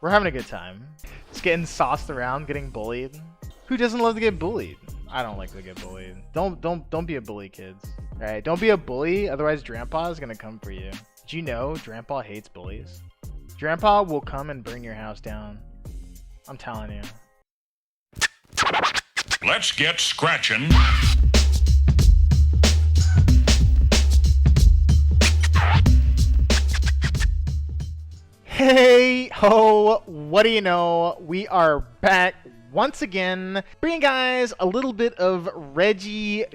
We're having a good time. Just getting sauced around, getting bullied. Who doesn't love to get bullied? I don't like to get bullied. Don't be a bully, kids. All right, don't be a bully. Otherwise, Grandpa is gonna come for you. Did you know Grandpa hates bullies? Grandpa will come and burn your house down. I'm telling you. Let's get scratching. Hey ho, what do you know? We are back once again, bringing guys a little bit of Regidrago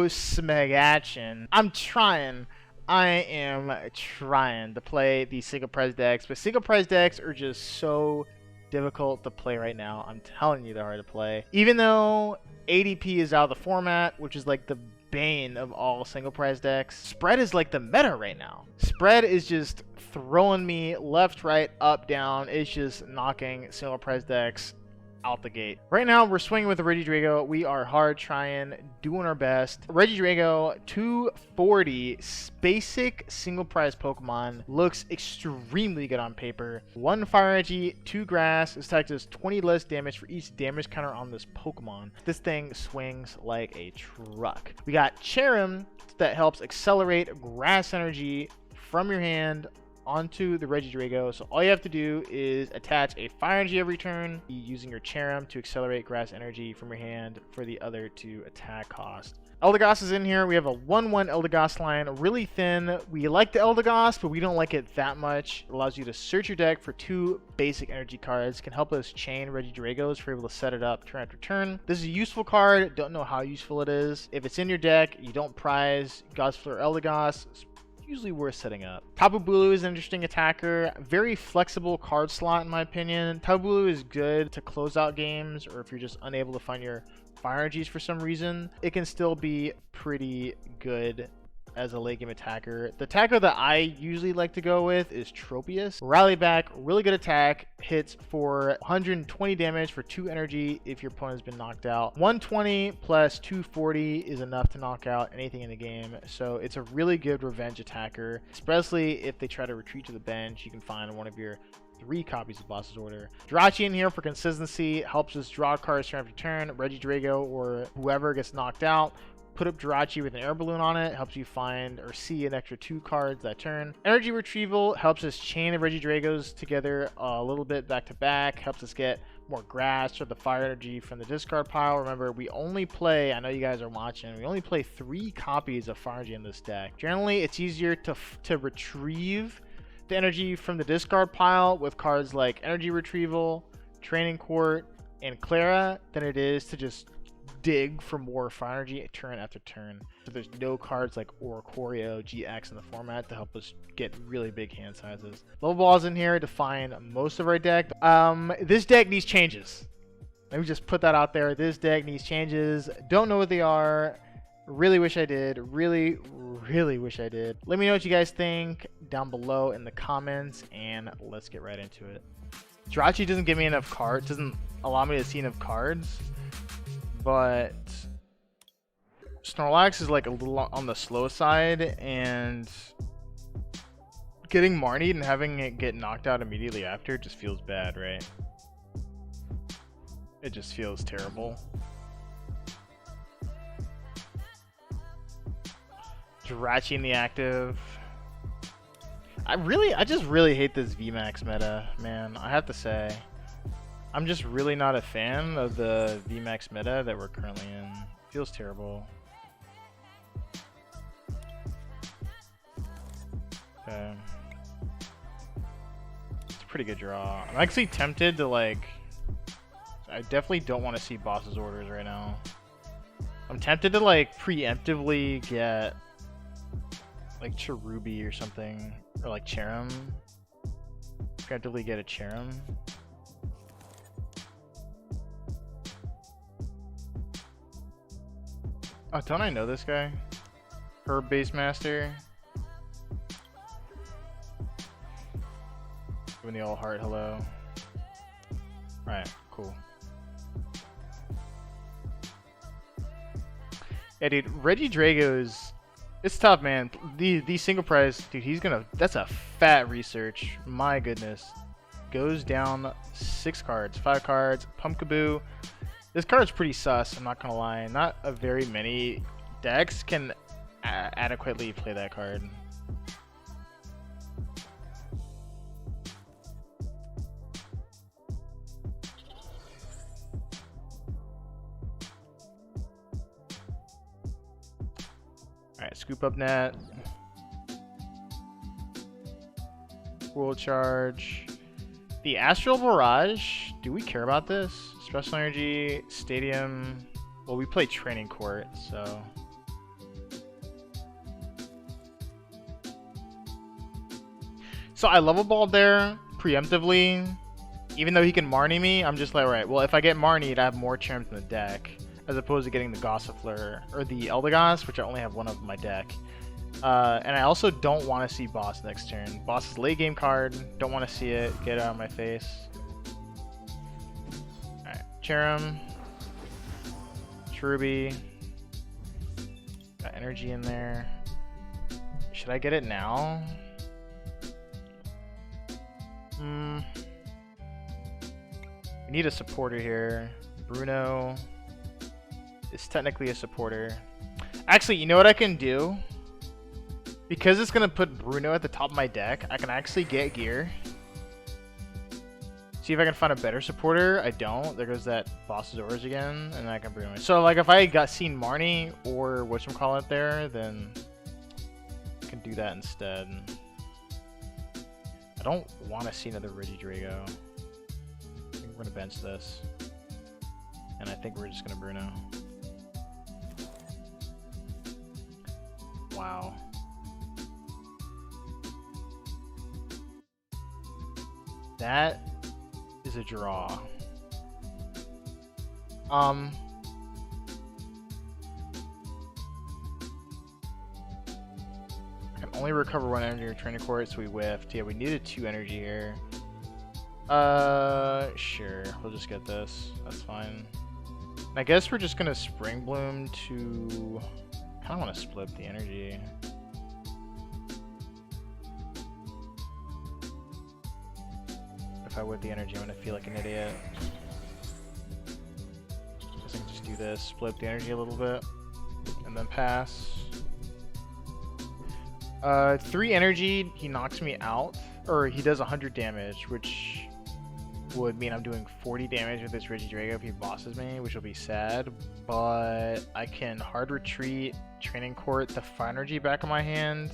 smeg action. I am trying to play these single prize decks, but single prize decks are just so difficult to play right now. I'm telling you, they're hard to play. Even though ADP is out of the format, which is like the bane of all single prize decks, spread is like the meta right now. Spread is just throwing me left, right, up, down. It's just knocking single prize decks out the gate. Right now, we're swinging with the Regidrago. We are hard trying, doing our best. Regidrago 240 basic single prize Pokemon looks extremely good on paper. 1 fire energy, 2 grass. This attack does 20 less damage for each damage counter on this Pokemon. This thing swings like a truck. We got Cherrim that helps accelerate grass energy from your hand onto the Regidrago. So all you have to do is attach a fire energy every turn, using your Cherrim to accelerate grass energy from your hand for the other 2 attack cost. Eldegoss is in here. We have a 1/1 Eldegoss line, really thin. We like the Eldegoss, but we don't like it that much. It allows you to search your deck for 2 basic energy cards. Can help us chain Regidragos if we're able to set it up turn after turn. This is a useful card. Don't know how useful it is. If it's in your deck, you don't prize Gossifleur Eldegoss, usually worth setting up. Tapu Bulu is an interesting attacker. Very flexible card slot in my opinion. Tapu Bulu is good to close out games, or if you're just unable to find your fire energies for some reason, it can still be pretty good as a late game attacker. The attacker that I usually like to go with is Tropius. Rally back, really good attack, hits for 120 damage for 2 energy if your opponent's been knocked out. 120 plus 240 is enough to knock out anything in the game, so it's a really good revenge attacker, especially if they try to retreat to the bench. You can find one of your 3 copies of Boss's Order. Jirachi in here for consistency, helps us draw cards turn after turn. Regidrago or whoever gets knocked out, put up Jirachi with an air balloon on it, helps you find or see an extra 2 cards that turn. Energy Retrieval helps us chain the Regidragos together a little bit back to back, helps us get more grass or the fire energy from the discard pile. Remember, we only play, I know you guys are watching, we only play 3 copies of fire energy in this deck. Generally, it's easier to retrieve the energy from the discard pile with cards like Energy Retrieval, Training Court, and Klara than it is to just dig for more fire energy turn after turn. So there's no cards like Oricorio GX in the format to help us get really big hand sizes. Level Ball is in here to find most of our deck. This deck needs changes. Let me just put that out there. This deck needs changes. Don't know what they are. Really wish I did. Really wish I did. Let me know what you guys think down below in the comments, and let's get right into it. Jirachi doesn't give me enough cards, doesn't allow me to see enough cards, but Snorlax is like a little on the slow side, and getting Marnied and having it get knocked out immediately after just feels bad, right? It just feels terrible. Jirachi in the active. I just really hate this VMAX meta, man. I have to say. I'm just really not a fan of the VMAX meta that we're currently in. Feels terrible. Okay. It's a pretty good draw. I'm actually tempted to like... I definitely don't want to see Boss's Orders right now. I'm tempted to like preemptively get like Cherubi or something, or like Cherrim. Preemptively get a Cherrim. Oh, don't I know this guy? Herb Base Master. Giving the old heart hello. Alright, cool. Yeah, dude, Regidrago's... It's tough, man. These single prize... Dude, he's gonna... That's a fat research. My goodness. goes down 6 cards, 5 cards. Pumpkaboo. This card's pretty sus, I'm not gonna lie. Not a very many decks can adequately play that card. Alright, Scoop Up Net. World Charge. The Astral Barrage. Do we care about this? Special Energy, Stadium. Well, we play Training Court, so. So I level balled there preemptively. Even though he can Marnie me, I'm just like, alright, well, if I get Marnied, I have more Cherrims in the deck. As opposed to getting the Gossifleur, or the Eldegoss, which I only have one of in my deck. And I also don't want to see Boss next turn. Boss is late game card, don't want to see it, get it out of my face. Alright, Cherrim. Cherubi. Got energy in there. Should I get it now? We need a supporter here. Bruno is technically a supporter. Actually, you know what I can do? Because it's gonna put Bruno at the top of my deck, I can actually get gear. See if I can find a better supporter. I don't. There goes that Boss's Orders again, and I can Bruno. So like if I got seen Marnie or whatchamacallit there, then I can do that instead. I don't want to see another Regidrago. I think we're gonna bench this. And I think we're just gonna Bruno. Wow. That is a draw. I can only recover 1 energy or Training Court, so we whiffed. Yeah, we needed 2 energy here. Sure. We'll just get this. That's fine. I guess we're just gonna Spring Bloom to... I kind of want to split the energy. If I whip the energy, I'm going to feel like an idiot. Guess I can just do this, split the energy a little bit, and then pass. 3 energy, he knocks me out, or he does 100 damage, which would mean I'm doing 40 damage with this Regidrago if he bosses me, which will be sad, but I can hard retreat, Training Court, the fire energy back in my hand.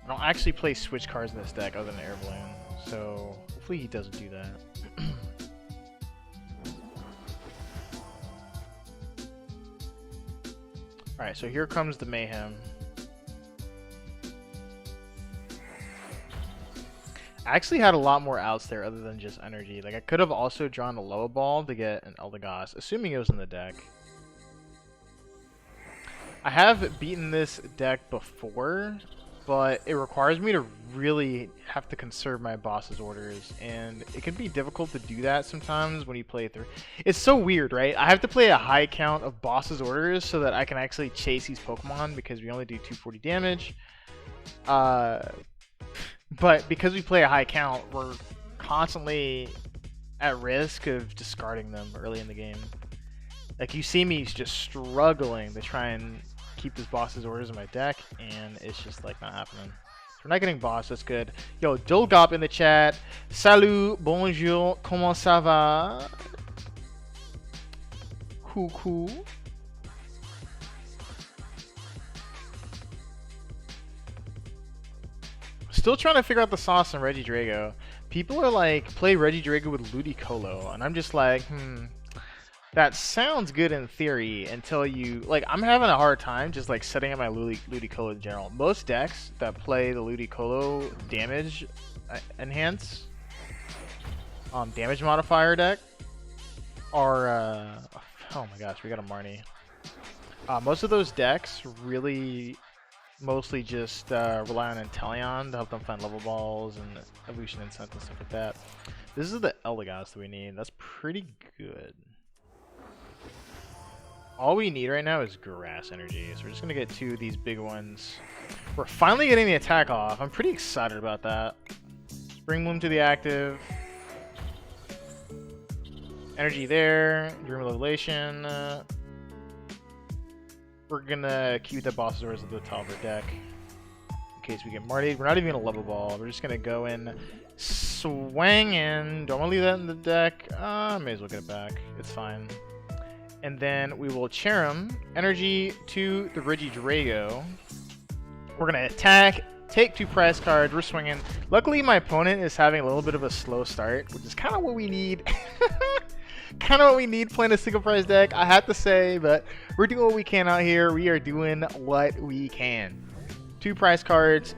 I don't actually play switch cards in this deck other than Air Balloon, so hopefully he doesn't do that. Alright, so here comes the Mayhem. I actually had a lot more outs there other than just energy. Like I could have also drawn a Level Ball to get an Eldegoss, assuming it was in the deck. I have beaten this deck before, but it requires me to really have to conserve my boss's orders, and it can be difficult to do that sometimes when you play through. It's so weird, right? I have to play a high count of boss's orders so that I can actually chase these Pokemon because we only do 240 damage. But because we play a high count, we're constantly at risk of discarding them early in the game. Like you see me just struggling to try and keep this boss's orders in my deck, and it's just like not happening. So we're not getting boss, that's good. Yo, Dolgop in the chat. Salut, bonjour, comment ça va? Coucou. Still trying to figure out the sauce on Regidrago. People are like, play Regidrago with Ludicolo, and I'm just like, that sounds good in theory until you, like, I'm having a hard time just like setting up my Ludicolo in general. Most decks that play the Ludicolo damage enhance damage modifier deck are, oh my gosh, we got a Marnie. Most of those decks really mostly just rely on Inteleon to help them find level balls and evolution incense and stuff like that. This is the Eldegoss that we need. That's pretty good. All we need right now is grass energy, so we're just gonna get 2 of these big ones. We're finally getting the attack off. I'm pretty excited about that. Spring Bloom to the active. Energy there. Dream Revelation. We're gonna keep the boss doors at the top of our deck in case we get Marty. We're not even gonna level ball. We're just gonna go in swinging. Don't want to leave that in the deck. May as well get it back. It's fine. And then we will Cherrim energy to the Regidrago. We're gonna attack, take 2 prize cards. We're swinging. Luckily, my opponent is having a little bit of a slow start, which is kind of what we need. Kind of what we need playing a single prize deck, I have to say, but we're doing what we can out here. We are doing what we can. 2 prize cards.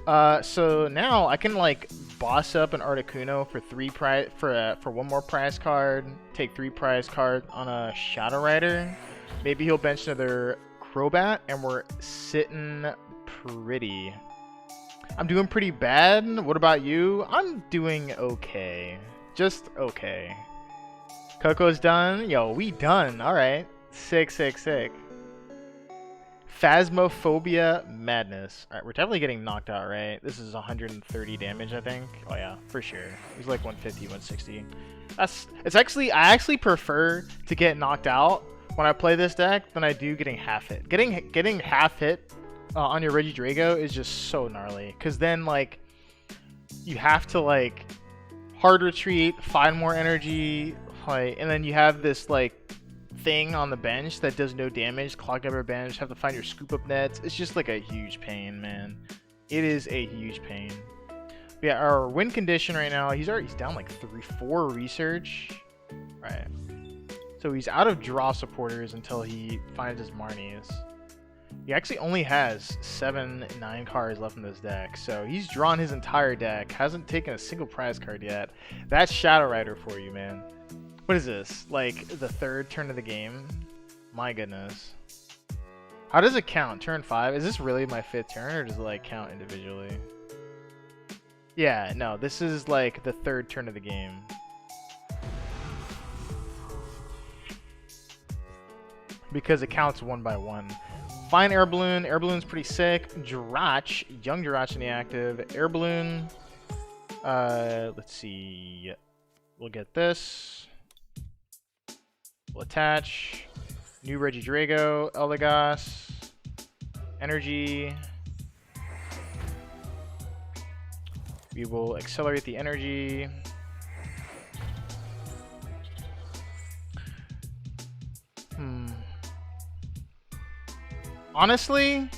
So now I can like boss up an Articuno for 3 prize for 1 more prize card. Take 3 prize cards on a Shadow Rider. Maybe he'll bench another Crobat, and we're sitting pretty. I'm doing pretty bad. What about you? I'm doing okay. Just okay. Coco's done. Yo, we done. Alright. Sick. Phasmophobia Madness. Alright, we're definitely getting knocked out, right? This is 130 damage, I think. Oh yeah, for sure. He's like 150, 160. I actually prefer to get knocked out when I play this deck than I do getting half hit. Getting half hit on your Regidrago is just so gnarly. Because then, like, you have to, like, hard retreat, find more energy, like, and then you have this, like, thing on the bench that does no damage, clog up your bench, have to find your Scoop Up Nets. It's just, like, a huge pain, man. It is a huge pain. But yeah, our win condition right now, he's down, like, 4 research. Right. So he's out of draw supporters until he finds his Marnies. He actually only has 9 cards left in this deck, so he's drawn his entire deck. Hasn't taken a single prize card yet. That's Shadow Rider for you, man. What is this? Like the 3rd turn of the game? My goodness. How does it count? Turn 5? Is this really my 5th turn, or does it like count individually? Yeah, no. This is like the 3rd turn of the game. Because it counts 1 by 1. Fine Air Balloon. Air Balloon's pretty sick. Jirachi, young Jirachi in the active. Air Balloon. Let's see. We'll get this. We'll attach. New Regidrago. Eldegoss. Energy. We will accelerate the energy. Honestly,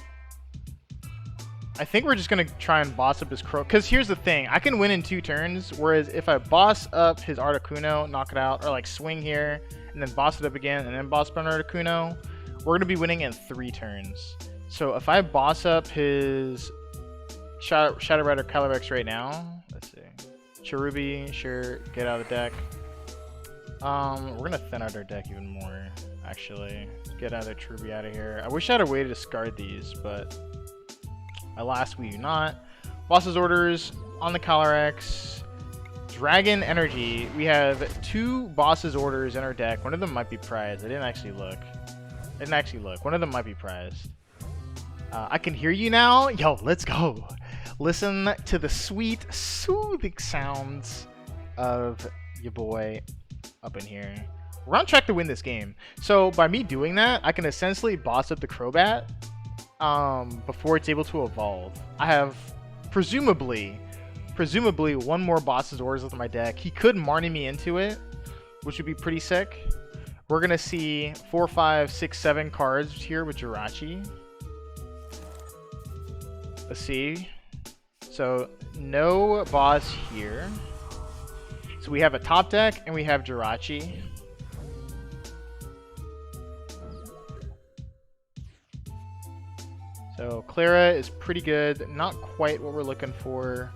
I think we're just going to try and boss up his Crow. Because here's the thing. I can win in 2 turns. Whereas if I boss up his Articuno, knock it out, or like swing here, and then boss it up again, and then boss up an Articuno, we're going to be winning in 3 turns. So if I boss up his Shadow Rider Calyrex right now, let's see. Cherubi, sure, get out of the deck. We're going to thin out our deck even more, actually. Get out of Cherubi out of here. I wish I had a way to discard these, but alas, we do not. Boss's orders on the Calyrex. Dragon Energy. We have 2 boss's orders in our deck. One of them might be prized. I didn't actually look. One of them might be prized. I can hear you now. Yo, let's go. Listen to the sweet, soothing sounds of your boy up in here. We're on track to win this game. So by me doing that, I can essentially boss up the Crobat before it's able to evolve. I have presumably 1 more boss's orders left in my deck. He could Marnie me into it, which would be pretty sick. We're gonna see 4, 5, 6, 7 cards here with Jirachi. Let's see. So no boss here. So we have a top deck and we have Jirachi. So Klara is pretty good, not quite what we're looking for.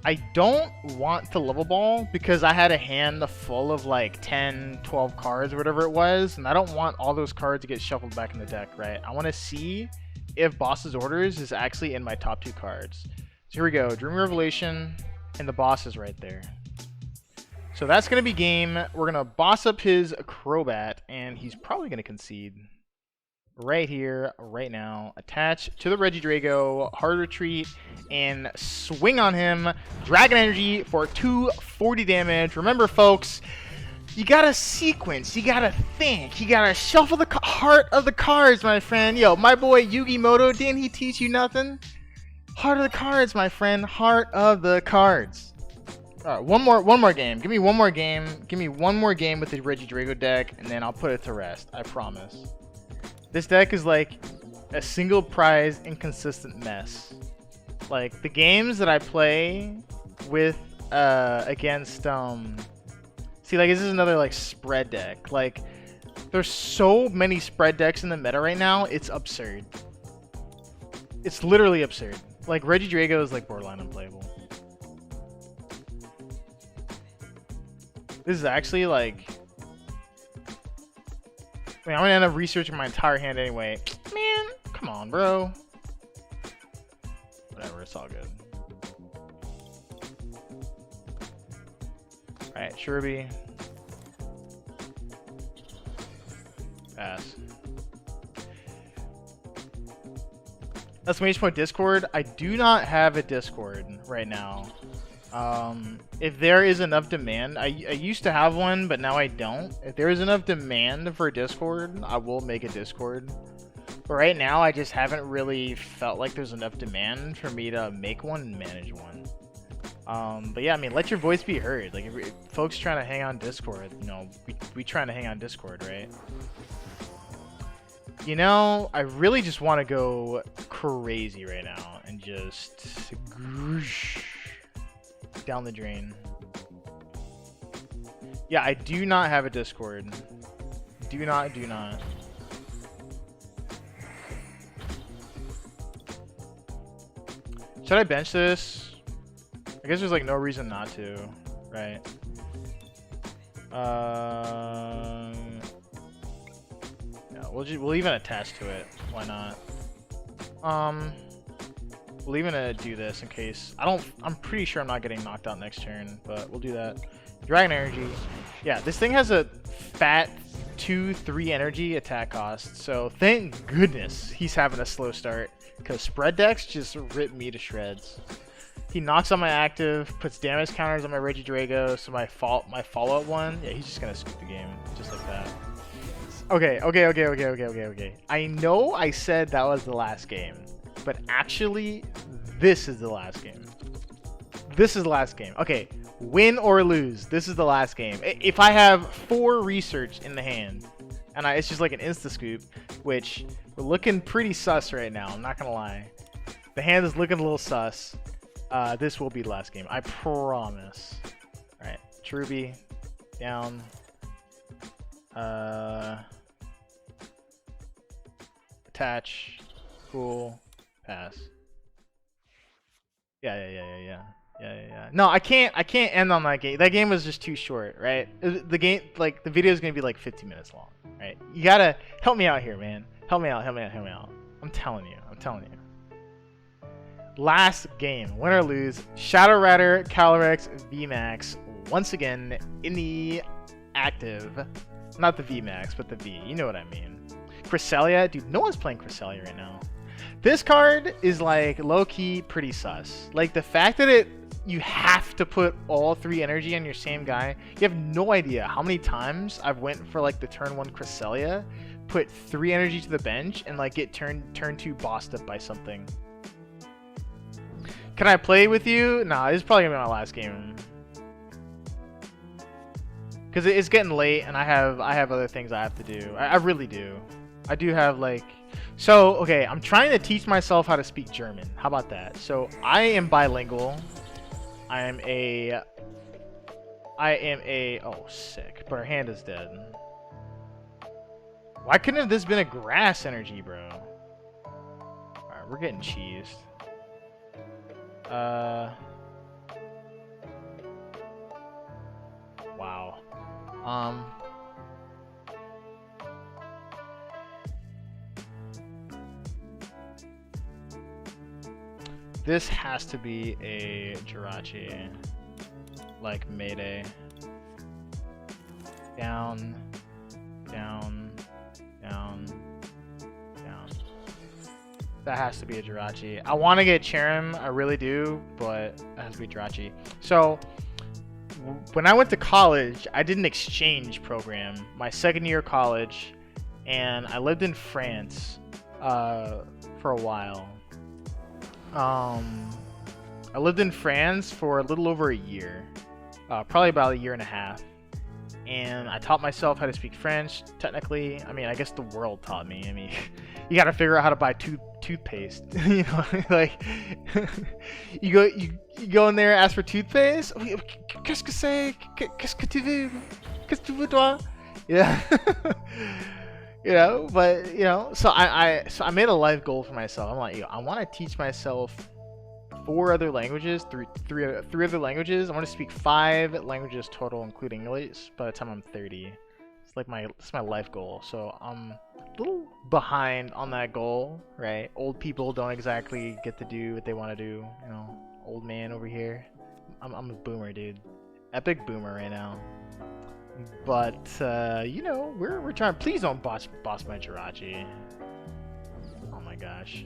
I don't want to level ball because I had a hand full of like 10, 12 cards or whatever it was, and I don't want all those cards to get shuffled back in the deck, right? I want to see if Boss's Orders is actually in my top 2 cards. So here we go, Dream Revelation, and the boss is right there. So that's going to be game. We're going to boss up his Crobat, and he's probably going to concede. Right here, right now. Attach to the Regidrago, hard retreat, and swing on him. Dragon Energy for 240 damage. Remember, folks, you gotta sequence, you gotta think, you gotta shuffle the heart of the cards, my friend. Yo, my boy Yugi Moto, didn't he teach you nothing? Heart of the cards, my friend. Heart of the cards. All right, one more game. Give me one more game. Give me one more game with the Regidrago deck, and then I'll put it to rest. I promise. This deck is like a single prize inconsistent mess. Like the games that I play with against see, like, this is another like spread deck. Like there's so many spread decks in the meta right now, it's absurd. It's literally absurd. Like Regidrago is like borderline unplayable. This is actually like, I mean, I'm gonna end up researching my entire hand anyway. Man, come on, bro. Whatever, it's all good. Alright, Cherubi. Pass. Exclamation point Discord. I do not have a Discord right now. If there is enough demand, I used to have one, but now I don't. If there is enough demand for Discord, I will make a Discord. But right now, I just haven't really felt like there's enough demand for me to make one and manage one. But yeah, I mean, let your voice be heard. Like, if folks trying to hang on Discord, you know, we trying to hang on Discord, right? You know, I really just want to go crazy right now and just down the drain. Yeah, I do not have a Discord. Do not. Should I bench this? I guess there's like no reason not to, right? Yeah, we'll even attach to it. Why not? We'll even do this in case. I'm pretty sure I'm not getting knocked out next turn, but we'll do that. Dragon Energy. Yeah, this thing has a fat 2-3 energy attack cost, so thank goodness he's having a slow start, because spread decks just rip me to shreds. He knocks on my active, puts damage counters on my Regidrago, so my follow-up one, yeah, he's just gonna scoop the game, just like that. Okay. I know I said that was the last game, but actually, this is the last game. This is the last game. Okay, win or lose, this is the last game. If I have 4 research in the hand, and it's just like an insta-scoop, which we're looking pretty sus right now, I'm not gonna lie. The hand is looking a little sus. This will be the last game, I promise. Alright, Cherubi, down. Attach. Cool. Pass. Yeah. No, I can't end on that game. That game was just too short, right? The game, like, the video is gonna be like 15 minutes long, right? You gotta help me out here, man. Help me out. I'm telling you. Last game, win or lose. Shadow Rider Calyrex VMAX once again in the active. Not the VMAX, but the V. You know what I mean. Cresselia, dude, no one's playing Cresselia right now. This card is like low-key pretty sus. Like the fact that you have to put all 3 energy on your same guy. You have no idea how many times I've went for like the turn 1 Cresselia, put 3 energy to the bench, and like get turn 2 bossed up by something. Can I play with you? Nah, this is probably gonna be my last game. Cause it's getting late and I have other things I have to do. I really do. I do have like. So, okay, I'm trying to teach myself how to speak German. How about that? So, I am bilingual. I am a... Oh, sick. But our hand is dead. Why couldn't this have been a grass energy, bro? Alright, we're getting cheesed. Wow. This has to be a Jirachi, like Mayday. down, down, down, down. That has to be a Jirachi. I want to get Cherrim, I really do, but it has to be Jirachi. So when I went to college, I did an exchange program my second year of college, and I lived in France for a while. I lived in France for a little over a year, probably about a year and a half, and I taught myself how to speak French. Technically, I mean, I guess the world taught me. I mean, you got to figure out how to buy toothpaste. You know, like you go in there, ask for toothpaste. Qu'est-ce que c'est? Qu'est-ce que tu veux? Qu'est-ce que tu veux toi? Yeah. You know, but you know, so I made a life goal for myself. I'm like, I want to teach myself 4 other languages, three other languages. I want to speak 5 languages total, including English, by the time I'm 30. It's like it's my life goal. So I'm a little behind on that goal, right? Old people don't exactly get to do what they want to do. You know, old man over here. I'm a boomer, dude. Epic boomer right now. But you know, we're trying. Please don't boss my Jirachi. Oh my gosh.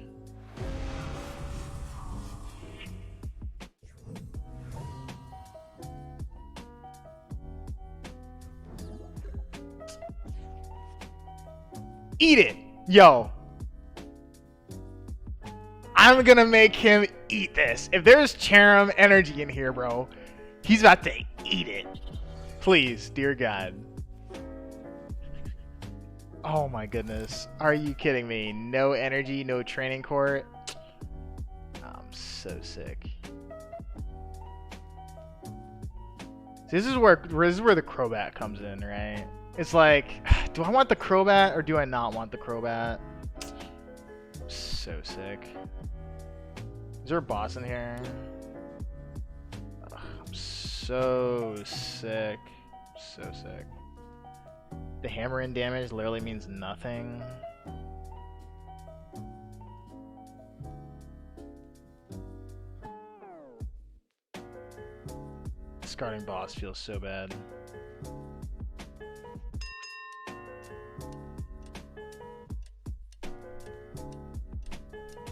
Eat it, yo. I'm gonna make him eat this. If there's Cherrim energy in here, bro, he's about to eat it. Please, dear God. Oh my goodness. Are you kidding me? No energy, no training court. I'm so sick. This is where the Crobat comes in, right? It's like, do I want the Crobat or do I not want the Crobat? I'm so sick. Is there a boss in here? Ugh, I'm so sick. So sick. The hammer in damage literally means nothing. Discarding boss feels so bad.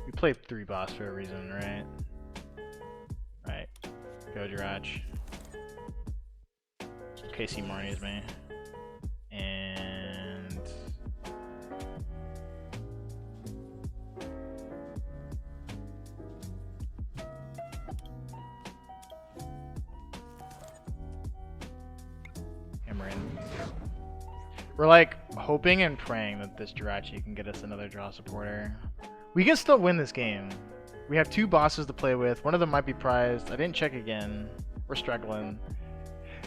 We played 3 boss for a reason, right? Right. Go Jirachi. KC Marnie is me. And hammer in. We're like hoping and praying that this Jirachi can get us another draw supporter. We can still win this game. We have 2 bosses to play with. One of them might be prized. I didn't check again. We're struggling.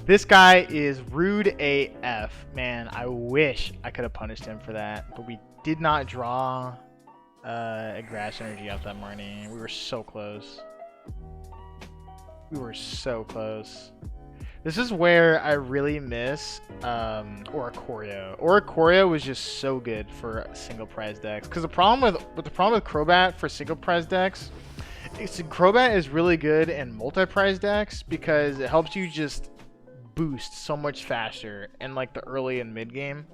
This guy is rude AF. Man, I wish I could have punished him for that. But we did not draw a grass energy off that Marnie. We were so close. We were so close. This is where I really miss Oricorio. Oricorio was just so good for single prize decks. Because the problem with Crobat for single prize decks, Crobat is really good in multi-prize decks because it helps you just boost so much faster in like the early and mid game,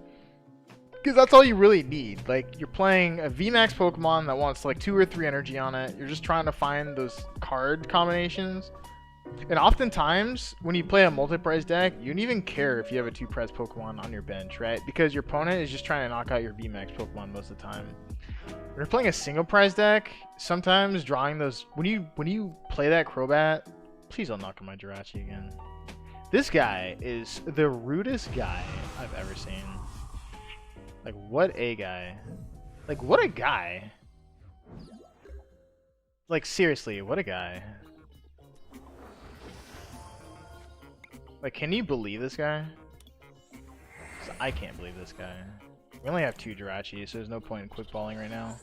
because that's all you really need. Like, you're playing a VMAX Pokemon that wants like 2 or 3 energy on it. You're just trying to find those card combinations, and oftentimes when you play a multi-prize deck, you don't even care if you have a 2-prize Pokemon on your bench, right? Because your opponent is just trying to knock out your VMAX Pokemon most of the time. When you're playing a single prize deck, sometimes drawing those, when you play that Crobat, please don't knock on my Jirachi again. This guy is the rudest guy I've ever seen. Like, what a guy. Like, what a guy. Like, seriously, what a guy. Like, can you believe this guy? 'Cause I can't believe this guy. We only have 2 Jirachi, so there's no point in quick balling right now.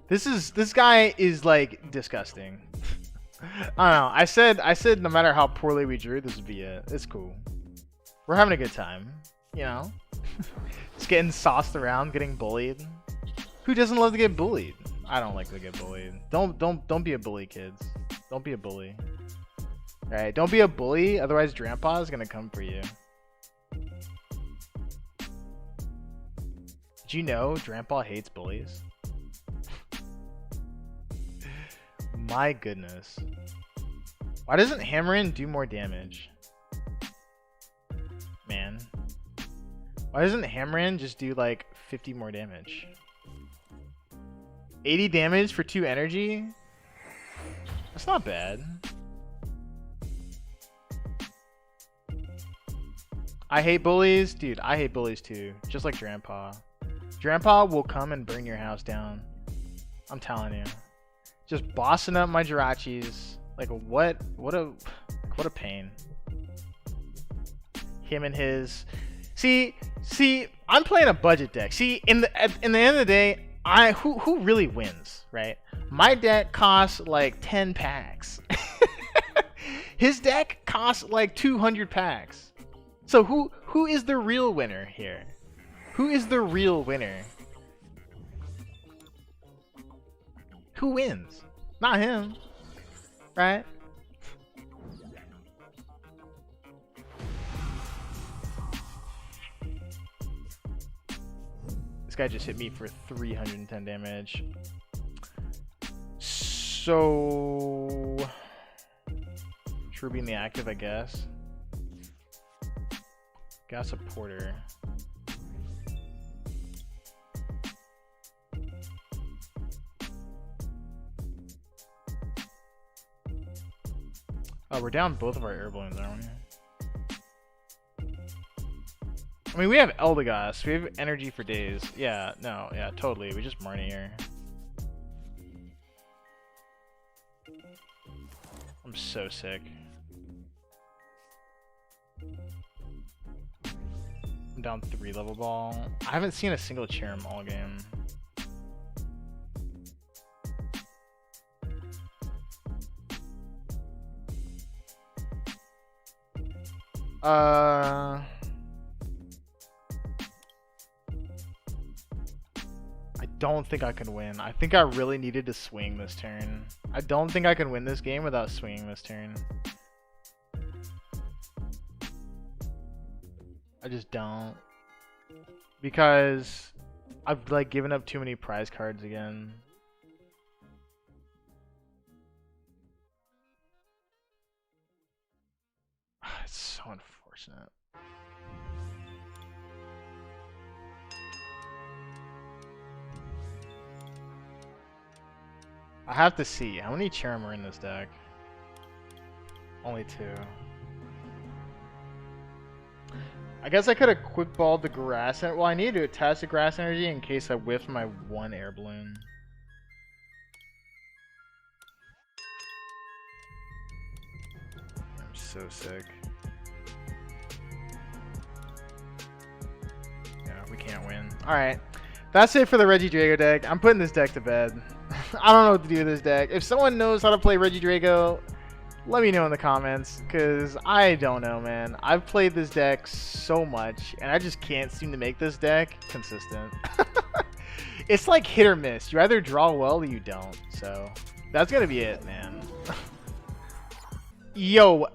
This guy is like disgusting. I don't know. I said no matter how poorly we drew, this would be it. It's cool. We're having a good time, you know. Just getting sauced around, getting bullied. Who doesn't love to get bullied? I don't like to get bullied. Don't be a bully, kids. Don't be a bully. Right? Don't be a bully, otherwise Grandpa is gonna come for you. Did you know Grandpa hates bullies? My goodness. Why doesn't Hammerin do more damage? Man. Why doesn't Hammerin just do like 50 more damage? 80 damage for 2 energy? That's not bad. I hate bullies? Dude, I hate bullies too. Just like Grandpa. Grandpa will come and burn your house down. I'm telling you. Just bossing up my Jirachis. Like what a pain. Him and his See, I'm playing a budget deck. See, in the end of the day, who really wins, right? My deck costs like 10 packs. His deck costs like 200 packs. So who is the real winner here? Who is the real winner? Who wins? Not him, right? This guy just hit me for 310 damage. So Cherubi in the active, I guess. Got a supporter. Oh, we're down both of our air balloons, aren't we? I mean, we have Eldegoss. We have energy for days. Yeah, no, yeah, totally. We just Marnie here. I'm so sick. I'm down 3 level ball. I haven't seen a single Cherrim all game. I don't think I can win. I think I really needed to swing this turn. I don't think I can win this game without swinging this turn. I just don't. Because I've like given up too many prize cards again. It's so unfortunate. I have to see how many Cherrim are in this deck. Only 2. I guess I could have quick balled the grass. Well, I need to attach the grass energy in case I whiff my 1 air balloon. I'm so sick. Yeah, we can't win. Alright. That's it for the Regidrago deck. I'm putting this deck to bed. I don't know what to do with this deck. If someone knows how to play Regidrago, let me know in the comments, because I don't know, man. I've played this deck so much, and I just can't seem to make this deck consistent. It's like hit or miss. You either draw well or you don't. So that's going to be it, man. Yo,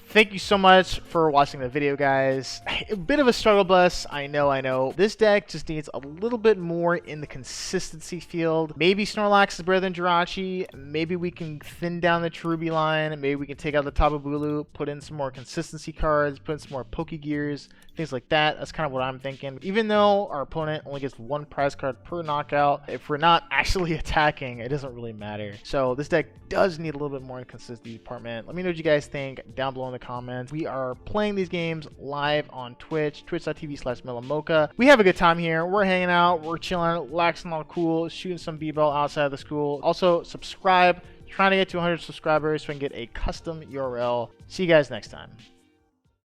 thank you so much for watching the video, guys. A bit of a struggle bus, I know. This deck just needs a little bit more in the consistency field. Maybe Snorlax is better than Jirachi. Maybe we can thin down the Cherubi line. Maybe we can take out the Tapu Bulu, put in some more consistency cards, put in some more Pokégears, things like that. That's kind of what I'm thinking. Even though our opponent only gets 1 prize card per knockout, if we're not actually attacking, it doesn't really matter. So this deck does need a little bit more in the consistency department. Let me know what you guys think down below in the comments. We are playing these games live on Twitch, twitch.tv/MelloMocha. We have a good time here. We're hanging out, we're chilling, relaxing, all cool, shooting some b-ball outside of the school. Also, subscribe. Trying to get to 100 subscribers so I can get a custom URL. See you guys next time.